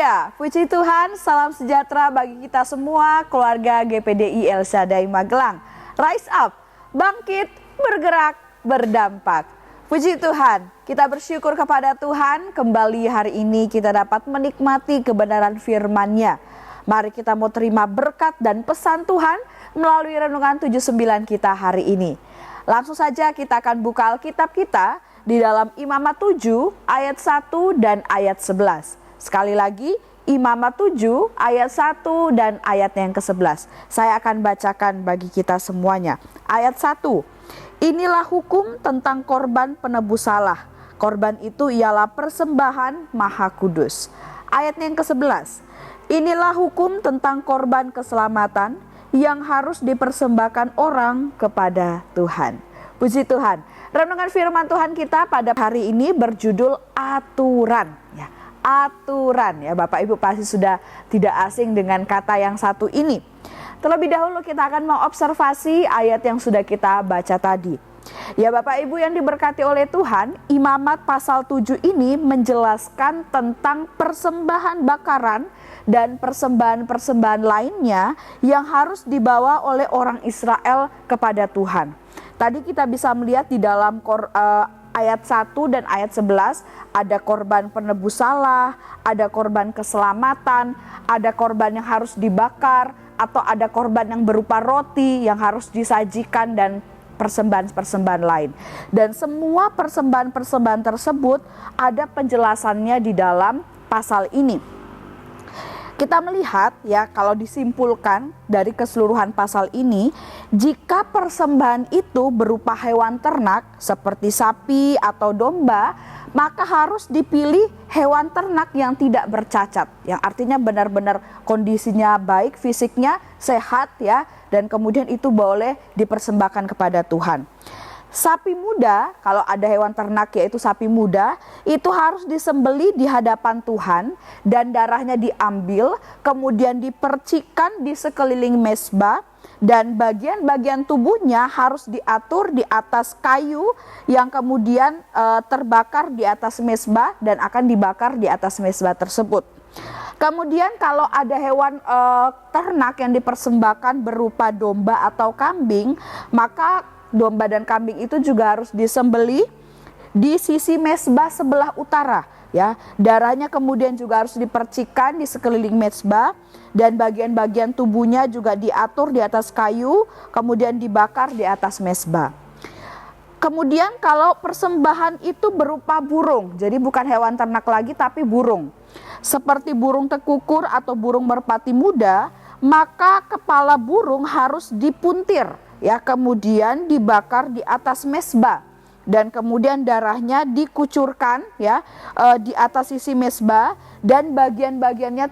Haleluya, puji Tuhan, salam sejahtera bagi kita semua, keluarga GPDI El Shaddai Magelang. Rise up, bangkit, bergerak, berdampak. Puji Tuhan, kita bersyukur kepada Tuhan, kembali hari ini kita dapat menikmati kebenaran firman-Nya. Mari kita mau terima berkat dan pesan Tuhan melalui renungan 79 kita hari ini. Langsung saja kita akan buka Alkitab kita di dalam Imamat 7 ayat 1 dan ayat 11. Sekali lagi, Imamat 7 ayat 1 dan ayat yang ke-11. Saya akan bacakan bagi kita semuanya. Ayat 1. Inilah hukum tentang korban penebus salah. Korban itu ialah persembahan maha kudus. Ayat yang ke-11. Inilah hukum tentang korban keselamatan yang harus dipersembahkan orang kepada Tuhan. Puji Tuhan. Renungan firman Tuhan kita pada hari ini berjudul aturan. Aturan ya, Bapak Ibu pasti sudah tidak asing dengan kata yang satu ini. Terlebih dahulu kita akan mengobservasi ayat yang sudah kita baca tadi. Ya Bapak Ibu yang diberkati oleh Tuhan, Imamat pasal 7 ini menjelaskan tentang persembahan bakaran dan persembahan-persembahan lainnya yang harus dibawa oleh orang Israel kepada Tuhan. Tadi kita bisa melihat di dalam ayat 1 dan ayat 11 ada korban penebus salah, ada korban keselamatan, ada korban yang harus dibakar, atau ada korban yang berupa roti yang harus disajikan dan persembahan-persembahan lain. Dan semua persembahan-persembahan tersebut ada penjelasannya di dalam pasal ini. Kita melihat ya, kalau disimpulkan dari keseluruhan pasal ini, jika persembahan itu berupa hewan ternak seperti sapi atau domba, maka harus dipilih hewan ternak yang tidak bercacat, yang artinya benar-benar kondisinya baik, fisiknya sehat ya, dan kemudian itu boleh dipersembahkan kepada Tuhan. Sapi muda, kalau ada hewan ternak yaitu sapi muda, itu harus disembelih di hadapan Tuhan dan darahnya diambil, kemudian dipercikkan di sekeliling mezbah, dan bagian-bagian tubuhnya harus diatur di atas kayu yang kemudian terbakar di atas mezbah dan akan dibakar di atas mezbah tersebut. Kemudian kalau ada hewan ternak yang dipersembahkan berupa domba atau kambing, maka domba dan kambing itu juga harus disembelih di sisi mezbah sebelah utara ya. Darahnya kemudian juga harus dipercikkan di sekeliling mezbah dan bagian-bagian tubuhnya juga diatur di atas kayu, kemudian dibakar di atas mezbah. Kemudian kalau persembahan itu berupa burung, jadi bukan hewan ternak lagi tapi burung, seperti burung tekukur atau burung merpati muda, maka kepala burung harus dipuntir ya, kemudian dibakar di atas mezbah dan kemudian darahnya dikucurkan ya di atas sisi mezbah, dan bagian-bagian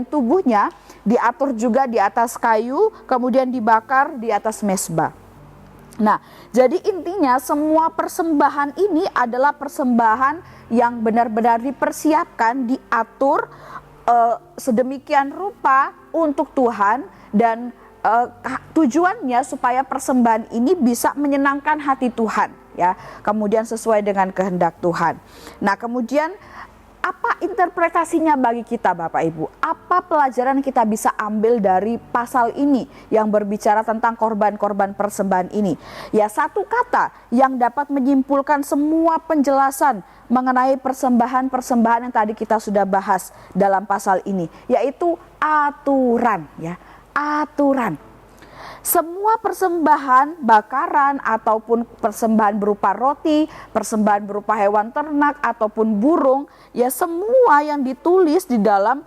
tubuhnya diatur juga di atas kayu, kemudian dibakar di atas mezbah. Nah, jadi intinya semua persembahan ini adalah persembahan yang benar-benar dipersiapkan, diatur sedemikian rupa untuk Tuhan, dan tujuannya supaya persembahan ini bisa menyenangkan hati Tuhan ya, kemudian sesuai dengan kehendak Tuhan. Nah, kemudian apa interpretasinya bagi kita Bapak Ibu? Apa pelajaran kita bisa ambil dari pasal ini yang berbicara tentang korban-korban persembahan ini? Ya, satu kata yang dapat menyimpulkan semua penjelasan mengenai persembahan-persembahan yang tadi kita sudah bahas dalam pasal ini, yaitu aturan ya. Aturan. Semua persembahan bakaran ataupun persembahan berupa roti, persembahan berupa hewan ternak ataupun burung, ya semua yang ditulis di dalam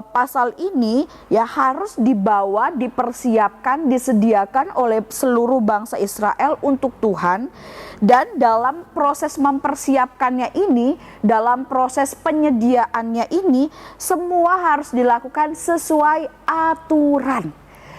pasal ini ya harus dibawa, dipersiapkan, disediakan oleh seluruh bangsa Israel untuk Tuhan. Dan dalam proses mempersiapkannya ini, dalam proses penyediaannya ini, semua harus dilakukan sesuai aturan.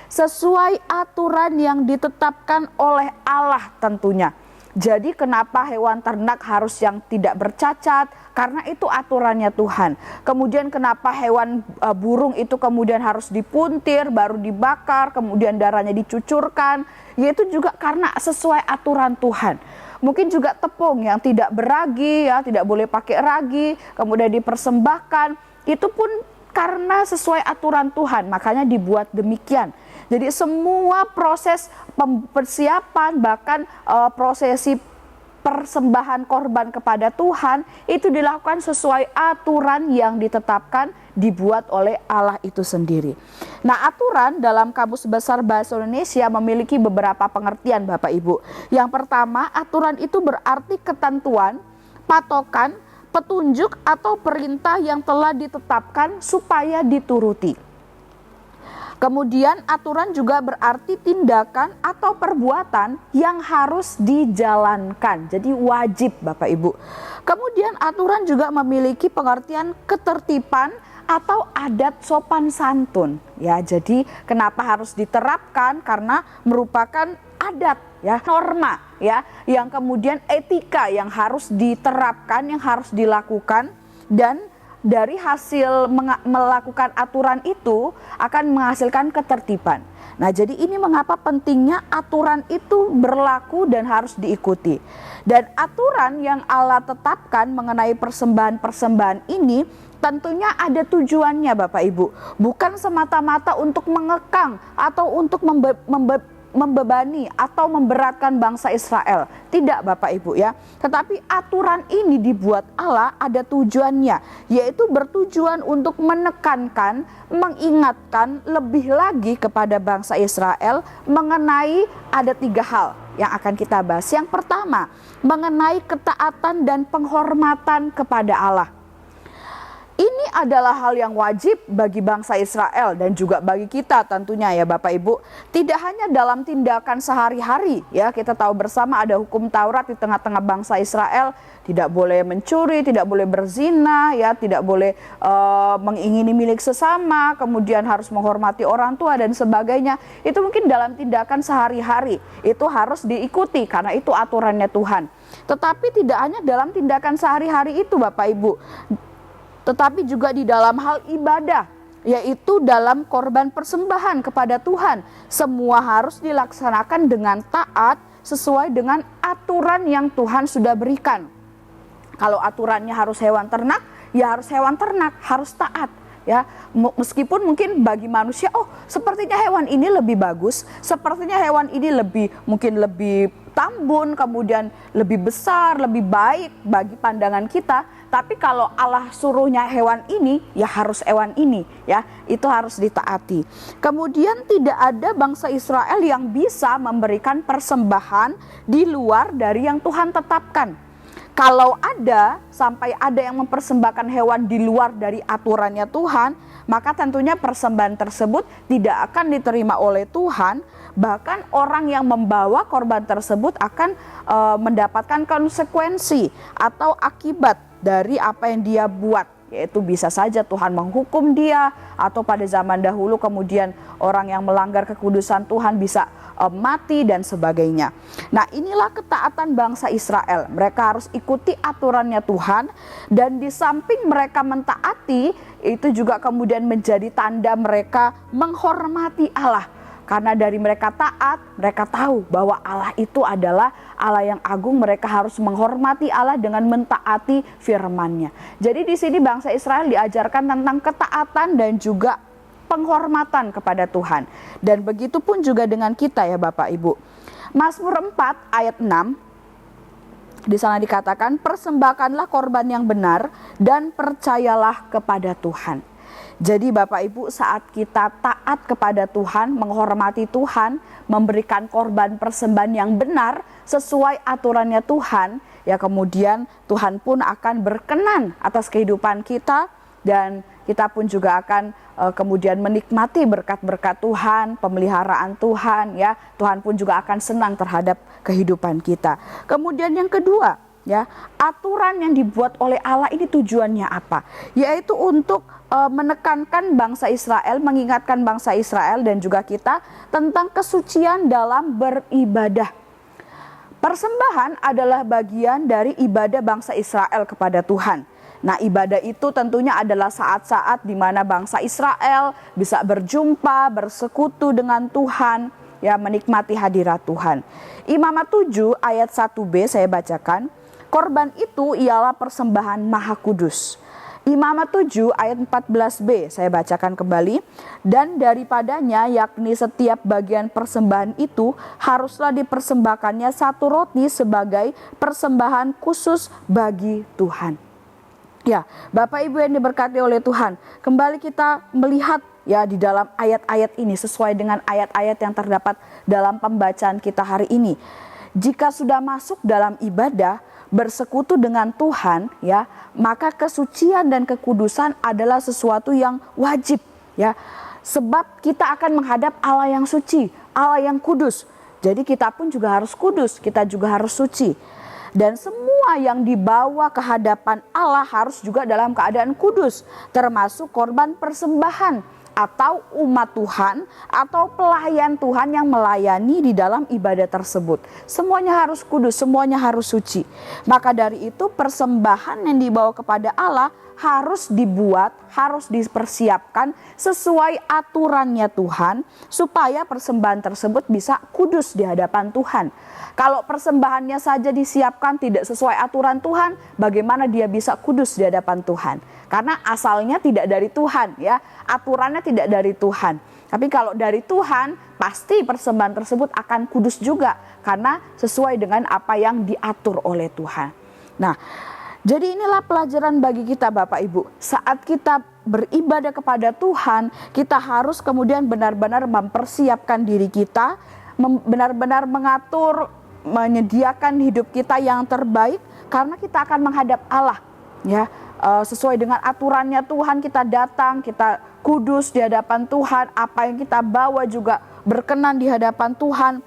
Sesuai aturan yang ditetapkan oleh Allah tentunya. Jadi kenapa hewan ternak harus yang tidak bercacat? Karena itu aturannya Tuhan. Kemudian kenapa hewan burung itu kemudian harus dipuntir, baru dibakar, kemudian darahnya dicucurkan? Yaitu juga karena sesuai aturan Tuhan. Mungkin juga tepung yang tidak beragi ya, tidak boleh pakai ragi, kemudian dipersembahkan. itu pun karena sesuai aturan Tuhan, makanya dibuat demikian. Jadi semua proses persiapan, bahkan prosesi persembahan korban kepada Tuhan itu dilakukan sesuai aturan yang ditetapkan, dibuat oleh Allah itu sendiri. Nah, aturan dalam Kamus Besar Bahasa Indonesia memiliki beberapa pengertian Bapak Ibu. Yang pertama, aturan itu berarti ketentuan, patokan, petunjuk atau perintah yang telah ditetapkan supaya dituruti. Kemudian aturan juga berarti tindakan atau perbuatan yang harus dijalankan. Jadi wajib Bapak Ibu. Kemudian aturan juga memiliki pengertian ketertiban atau adat sopan santun. Ya, jadi kenapa harus diterapkan? Karena merupakan adat, ya, norma, ya, yang kemudian etika yang harus diterapkan, yang harus dilakukan, dan dari hasil melakukan aturan itu akan menghasilkan ketertiban. Nah, jadi ini mengapa pentingnya aturan itu berlaku dan harus diikuti. Dan aturan yang Allah tetapkan mengenai persembahan-persembahan ini tentunya ada tujuannya Bapak Ibu. Bukan semata-mata untuk mengekang atau untuk membebani atau memberatkan bangsa Israel. Tidak Bapak Ibu ya. Tetapi aturan ini dibuat Allah ada tujuannya, yaitu bertujuan untuk menekankan, mengingatkan lebih lagi kepada bangsa Israel mengenai ada 3 hal yang akan kita bahas. Yang pertama, mengenai ketaatan dan penghormatan kepada Allah. Ini adalah hal yang wajib bagi bangsa Israel dan juga bagi kita tentunya ya Bapak Ibu. Tidak hanya dalam tindakan sehari-hari ya, kita tahu bersama ada hukum Taurat di tengah-tengah bangsa Israel. Tidak boleh mencuri, tidak boleh berzina ya, tidak boleh mengingini milik sesama, kemudian harus menghormati orang tua dan sebagainya. Itu mungkin dalam tindakan sehari-hari, itu harus diikuti karena itu aturannya Tuhan. Tetapi tidak hanya dalam tindakan sehari-hari itu Bapak Ibu, tetapi juga di dalam hal ibadah, yaitu dalam korban persembahan kepada Tuhan. Semua harus dilaksanakan dengan taat sesuai dengan aturan yang Tuhan sudah berikan. Kalau aturannya harus hewan ternak, ya harus hewan ternak, harus taat. Ya, meskipun mungkin bagi manusia, oh sepertinya hewan ini lebih bagus, sepertinya hewan ini mungkin lebih tambun, kemudian lebih besar, lebih baik bagi pandangan kita. Tapi kalau Allah suruhnya hewan ini, ya harus hewan ini, ya itu harus ditaati. Kemudian tidak ada bangsa Israel yang bisa memberikan persembahan di luar dari yang Tuhan tetapkan. Kalau ada, sampai ada yang mempersembahkan hewan di luar dari aturannya Tuhan, maka tentunya persembahan tersebut tidak akan diterima oleh Tuhan. Bahkan orang yang membawa korban tersebut akan mendapatkan konsekuensi atau akibat dari apa yang dia buat. Yaitu bisa saja Tuhan menghukum dia, atau pada zaman dahulu kemudian orang yang melanggar kekudusan Tuhan bisa mati dan sebagainya. Nah, inilah ketaatan bangsa Israel. Mereka harus ikuti aturannya Tuhan, dan di samping mereka mentaati, itu juga kemudian menjadi tanda mereka menghormati Allah. Karena dari mereka taat, mereka tahu bahwa Allah itu adalah Allah yang agung. Mereka harus menghormati Allah dengan mentaati firman-Nya. Jadi di sini bangsa Israel diajarkan tentang ketaatan dan juga penghormatan kepada Tuhan. Dan begitu pun juga dengan kita ya Bapak Ibu. Mazmur 4 ayat 6, di sana dikatakan, persembahkanlah korban yang benar dan percayalah kepada Tuhan. Jadi Bapak Ibu, saat kita taat kepada Tuhan, menghormati Tuhan, memberikan korban persembahan yang benar sesuai aturannya Tuhan, ya kemudian Tuhan pun akan berkenan atas kehidupan kita, dan kita pun juga akan kemudian menikmati berkat-berkat Tuhan, pemeliharaan Tuhan, ya. Tuhan pun juga akan senang terhadap kehidupan kita. Kemudian yang kedua, ya, aturan yang dibuat oleh Allah ini tujuannya apa? Yaitu untuk menekankan bangsa Israel, mengingatkan bangsa Israel dan juga kita tentang kesucian dalam beribadah. Persembahan adalah bagian dari ibadah bangsa Israel kepada Tuhan. Nah, ibadah itu tentunya adalah saat-saat di mana bangsa Israel bisa berjumpa, bersekutu dengan Tuhan, ya, menikmati hadirat Tuhan. Imamat 7 ayat 1b saya bacakan. Korban itu ialah persembahan maha kudus. Imamat 7 ayat 14b saya bacakan kembali. Dan daripadanya, yakni setiap bagian persembahan itu haruslah dipersembahkannya satu roti sebagai persembahan khusus bagi Tuhan. Ya, Bapak Ibu yang diberkati oleh Tuhan, kembali kita melihat ya di dalam ayat-ayat ini sesuai dengan ayat-ayat yang terdapat dalam pembacaan kita hari ini. Jika sudah masuk dalam ibadah, bersekutu dengan Tuhan, ya, maka kesucian dan kekudusan adalah sesuatu yang wajib, ya. Sebab kita akan menghadap Allah yang suci, Allah yang kudus. Jadi kita pun juga harus kudus, kita juga harus suci. Dan semua yang dibawa ke hadapan Allah harus juga dalam keadaan kudus, termasuk korban persembahan atau umat Tuhan atau pelayan Tuhan yang melayani di dalam ibadah tersebut. Semuanya harus kudus, semuanya harus suci. Maka dari itu persembahan yang dibawa kepada Allah harus dibuat, harus dipersiapkan sesuai aturannya Tuhan supaya persembahan tersebut bisa kudus di hadapan Tuhan. Kalau persembahannya saja disiapkan tidak sesuai aturan Tuhan, bagaimana dia bisa kudus di hadapan Tuhan? Karena asalnya tidak dari Tuhan, ya, aturannya tidak dari Tuhan. Tapi kalau dari Tuhan, pasti persembahan tersebut akan kudus juga karena sesuai dengan apa yang diatur oleh Tuhan. Nah, jadi inilah pelajaran bagi kita Bapak Ibu. Saat kita beribadah kepada Tuhan, kita harus kemudian benar-benar mempersiapkan diri kita, benar-benar mengatur, menyediakan hidup kita yang terbaik karena kita akan menghadap Allah, ya. Sesuai dengan aturannya Tuhan kita datang, kita kudus di hadapan Tuhan, apa yang kita bawa juga berkenan di hadapan Tuhan.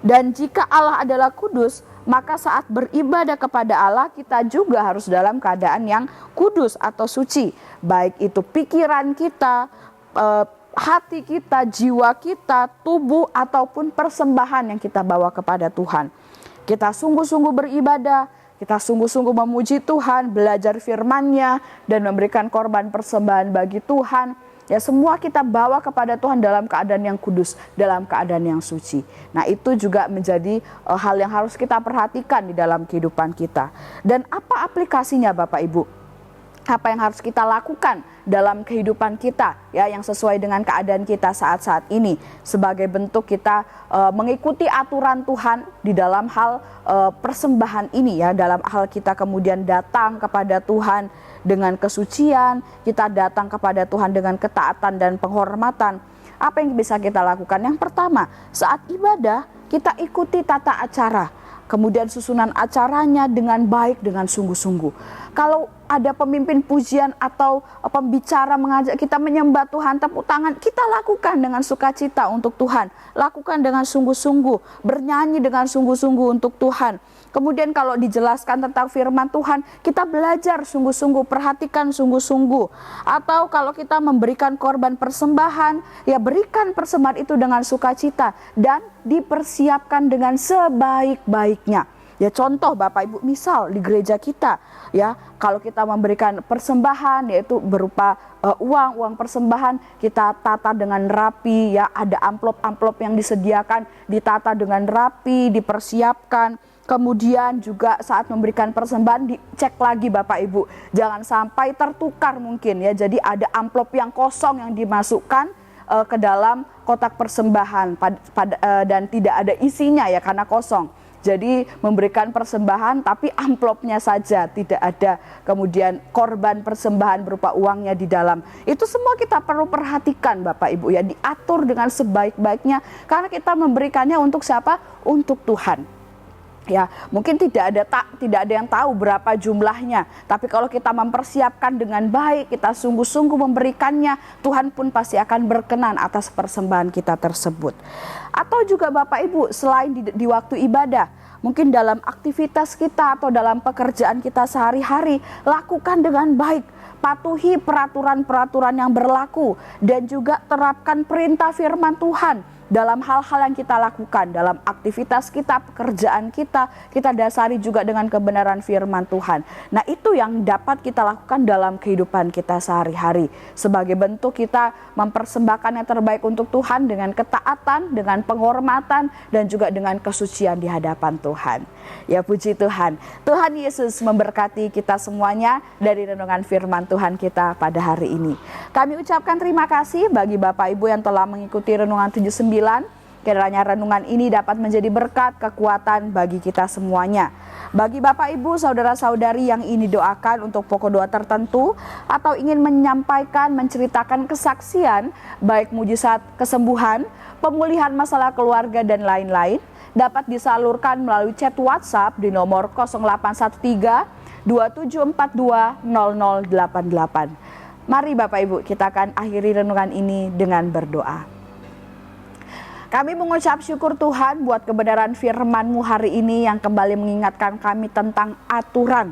Dan jika Allah adalah kudus, maka saat beribadah kepada Allah kita juga harus dalam keadaan yang kudus atau suci. Baik itu pikiran kita, hati kita, jiwa kita, tubuh ataupun persembahan yang kita bawa kepada Tuhan. Kita sungguh-sungguh beribadah, kita sungguh-sungguh memuji Tuhan, belajar firman-Nya dan memberikan korban persembahan bagi Tuhan. Ya, semua kita bawa kepada Tuhan dalam keadaan yang kudus, dalam keadaan yang suci. Nah, itu juga menjadi hal yang harus kita perhatikan di dalam kehidupan kita. Dan apa aplikasinya Bapak Ibu? Apa yang harus kita lakukan dalam kehidupan kita, ya, yang sesuai dengan keadaan kita saat-saat ini sebagai bentuk kita mengikuti aturan Tuhan di dalam hal persembahan ini, ya, dalam hal kita kemudian datang kepada Tuhan dengan kesucian, kita datang kepada Tuhan dengan ketaatan dan penghormatan. Apa yang bisa kita lakukan? Yang pertama, saat ibadah kita ikuti tata acara, kemudian susunan acaranya dengan baik, dengan sungguh-sungguh. Kalau ada pemimpin pujian atau pembicara mengajak kita menyembah Tuhan, tepuk tangan, kita lakukan dengan sukacita untuk Tuhan. Lakukan dengan sungguh-sungguh, bernyanyi dengan sungguh-sungguh untuk Tuhan. Kemudian kalau dijelaskan tentang firman Tuhan, kita belajar sungguh-sungguh, perhatikan sungguh-sungguh. Atau kalau kita memberikan korban persembahan, ya berikan persembahan itu dengan sukacita dan dipersiapkan dengan sebaik-baiknya. Ya, contoh Bapak Ibu, misal di gereja kita, ya, kalau kita memberikan persembahan yaitu berupa uang persembahan, kita tata dengan rapi, ya, ada amplop-amplop yang disediakan, ditata dengan rapi, dipersiapkan. Kemudian juga saat memberikan persembahan dicek lagi Bapak Ibu, jangan sampai tertukar mungkin, ya. Jadi ada amplop yang kosong yang dimasukkan ke dalam kotak persembahan dan tidak ada isinya, ya, karena kosong. Jadi memberikan persembahan tapi amplopnya saja, tidak ada kemudian korban persembahan berupa uangnya di dalam. Itu semua kita perlu perhatikan Bapak Ibu, ya, diatur dengan sebaik-baiknya karena kita memberikannya untuk siapa? Untuk Tuhan. Ya, mungkin tidak ada yang tahu berapa jumlahnya, tapi kalau kita mempersiapkan dengan baik, kita sungguh-sungguh memberikannya, Tuhan pun pasti akan berkenan atas persembahan kita tersebut. Atau juga Bapak Ibu, selain di waktu ibadah, mungkin dalam aktivitas kita atau dalam pekerjaan kita sehari-hari, lakukan dengan baik. Patuhi peraturan-peraturan yang berlaku dan juga terapkan perintah firman Tuhan dalam hal-hal yang kita lakukan, dalam aktivitas kita, pekerjaan kita, kita dasari juga dengan kebenaran firman Tuhan. Nah, itu yang dapat kita lakukan dalam kehidupan kita sehari-hari. Sebagai bentuk kita mempersembahkan yang terbaik untuk Tuhan dengan ketaatan, dengan penghormatan, dan juga dengan kesucian di hadapan Tuhan. Ya, puji Tuhan. Tuhan Yesus memberkati kita semuanya dari renungan firman Tuhan kita pada hari ini. Kami ucapkan terima kasih bagi Bapak Ibu yang telah mengikuti renungan 79. Kiranya renungan ini dapat menjadi berkat, kekuatan bagi kita semuanya. Bagi Bapak Ibu, saudara-saudari yang ini doakan untuk pokok doa tertentu atau ingin menyampaikan, menceritakan kesaksian, baik mujizat kesembuhan, pemulihan masalah keluarga dan lain-lain, dapat disalurkan melalui chat WhatsApp di nomor 0813 2742 0088. Mari Bapak Ibu, kita akan akhiri renungan ini dengan berdoa. Kami mengucap syukur Tuhan buat kebenaran firman-Mu hari ini yang kembali mengingatkan kami tentang aturan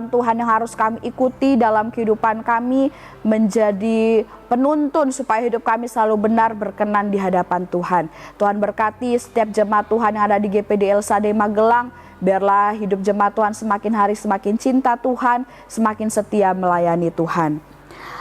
Tuhan yang harus kami ikuti dalam kehidupan kami, menjadi penuntun supaya hidup kami selalu benar berkenan di hadapan Tuhan. Tuhan berkati setiap jemaat Tuhan yang ada di GPD El Shaddai Magelang. Biarlah hidup jemaat Tuhan semakin hari semakin cinta Tuhan, semakin setia melayani Tuhan.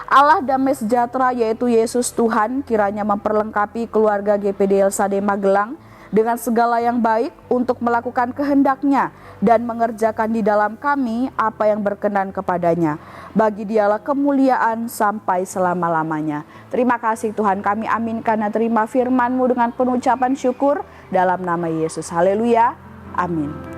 Allah damai sejahtera yaitu Yesus Tuhan kiranya memperlengkapi keluarga GPD El Shaddai Magelang dengan segala yang baik untuk melakukan kehendak-Nya dan mengerjakan di dalam kami apa yang berkenan kepadanya. Bagi Dialah kemuliaan sampai selama-lamanya. Terima kasih Tuhan, kami aminkan dan terima firman-Mu dengan penuh ucapan syukur dalam nama Yesus. Haleluya. Amin.